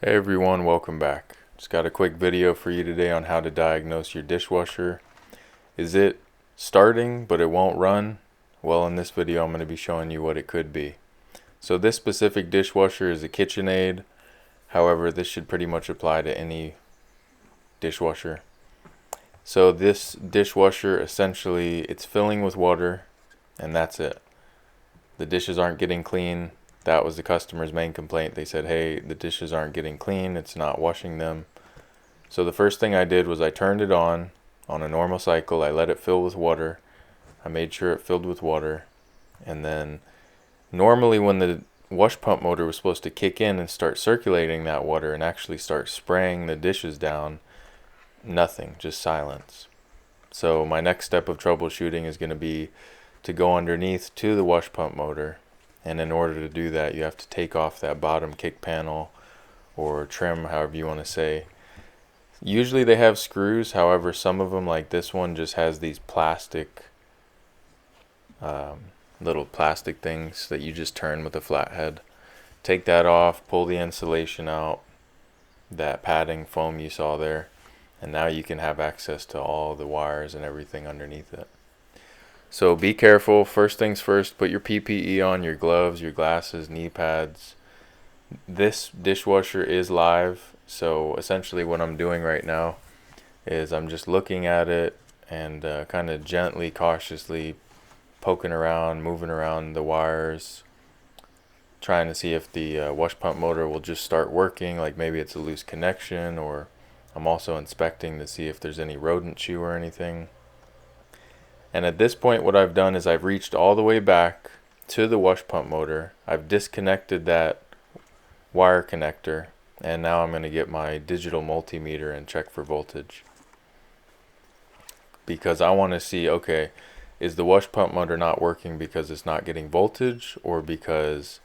Hey everyone, welcome back. Just got a quick video for you today on how to diagnose your dishwasher. Is it starting but it won't run? Well, in this video I'm going to be showing you what it could be. So this specific dishwasher is a KitchenAid. However, this should pretty much apply to any dishwasher. So this dishwasher, essentially, it's filling with water and that's it. The dishes aren't getting clean. That was the customer's main complaint. They said, hey, the dishes aren't getting clean, it's not washing them. So the first thing I did was I turned it on a normal cycle. I let it fill with water. I made sure it filled with water. And then normally when the wash pump motor was supposed to kick in and start circulating that water and actually start spraying the dishes down, nothing, just silence. So my next step of troubleshooting is going to be to go underneath to the wash pump motor. And in order to do that, you have to take off that bottom kick panel or trim, however you want to say. Usually they have screws, however some of them, like this one, just has these plastic little plastic things that you just turn with a flathead. Take that off, pull the insulation out, that padding foam you saw there, and now you can have access to all the wires and everything underneath it. So be careful. First things first, put your PPE on, your gloves, your glasses, knee pads. This dishwasher is live, so essentially what I'm doing right now is I'm just looking at it and kind of gently, cautiously poking around, moving around the wires, trying to see if the wash pump motor will just start working, like maybe it's a loose connection, or I'm also inspecting to see if there's any rodent chew or anything. And at this point what I've done is I've reached all the way back to the wash pump motor. I've disconnected that wire connector, and now I'm going to get my digital multimeter and check for voltage. Because I want to see, okay, is the wash pump motor not working because it's not getting voltage or because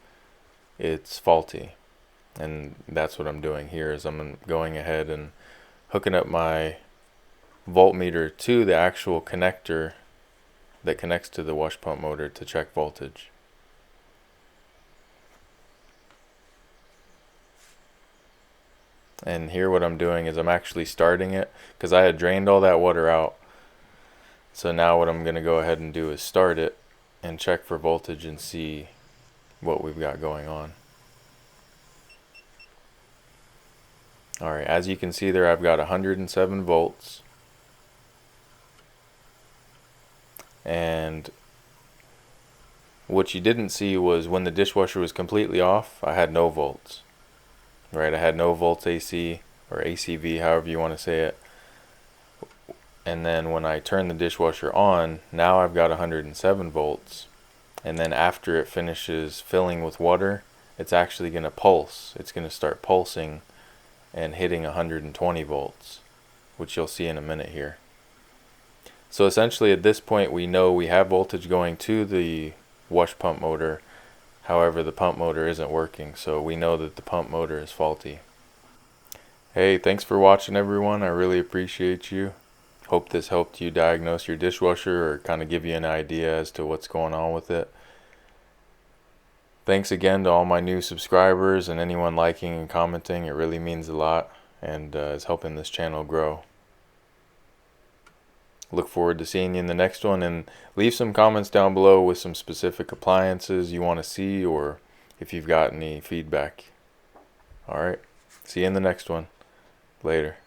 it's faulty? And that's what I'm doing here, is I'm going ahead and hooking up my voltmeter to the actual connector that connects to the wash pump motor to check voltage. And here what I'm doing is I'm actually starting it because I had drained all that water out. So now what I'm going to go ahead and do is start it and check for voltage and see what we've got going on. Alright, as you can see there, I've got 107 volts. And what you didn't see was when the dishwasher was completely off, I had no volts. Right, I had no volts AC or ACV, however you want to say it. And then when I turn the dishwasher on, now I've got 107 volts. And then after it finishes filling with water, it's actually going to pulse. It's going to start pulsing and hitting 120 volts, which you'll see in a minute here. So essentially at this point we know we have voltage going to the wash pump motor. However, the pump motor isn't working, so we know that the pump motor is faulty. Hey, thanks for watching everyone. I really appreciate you. Hope this helped you diagnose your dishwasher or kind of give you an idea as to what's going on with it. Thanks again to all my new subscribers and anyone liking and commenting. It really means a lot and is helping this channel grow. Look forward to seeing you in the next one, and leave some comments down below with some specific appliances you want to see, or if you've got any feedback. Alright, see you in the next one. Later.